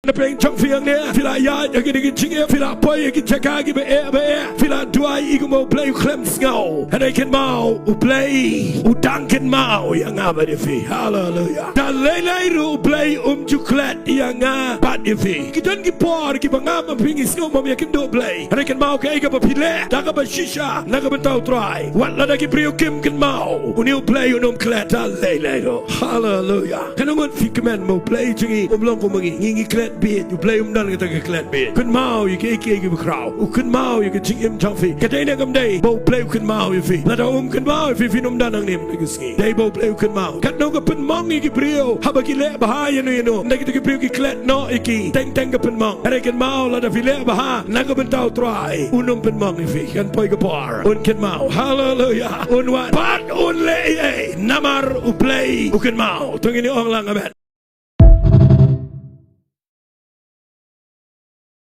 napdeng jong fiang dia fila ya yagi digin chinge fila boy yagi jaka gi be fila duai igu mo play klem ngau and I can mau u play u danken mau yang ngaba di fi hallelujah dan lelai ru play juklet yang ngabat di fi kidan gi por gi bangam pingi snow mo yakin do play and I can mau ke ga pile daga ba shisha naga bentau try wat la dagi brio kim kan mau u new play u nom klet dan lelai ru hallelujah kan ngon fi kemen mo play jingi long ko mangi ngi klet beat you play dan kita ke klet beat kun mau you ke gi crowd u kun mau you ke ching jong fi ka dai na gam dai bo play kun mau you fi la da kun mau fi nom dan ang nim ngi ski dai bo play kun mau kat no ga pen mong gi brio haba gi le ba you know ngi ke brio gi klet no iki teng ga pen mong are kan mau la da fi le ba na ga ben tau try unom pen mong fi kan poi ga par un kan mau hallelujah un wat pat un le namar u play u kun mau tong ini ong lang amen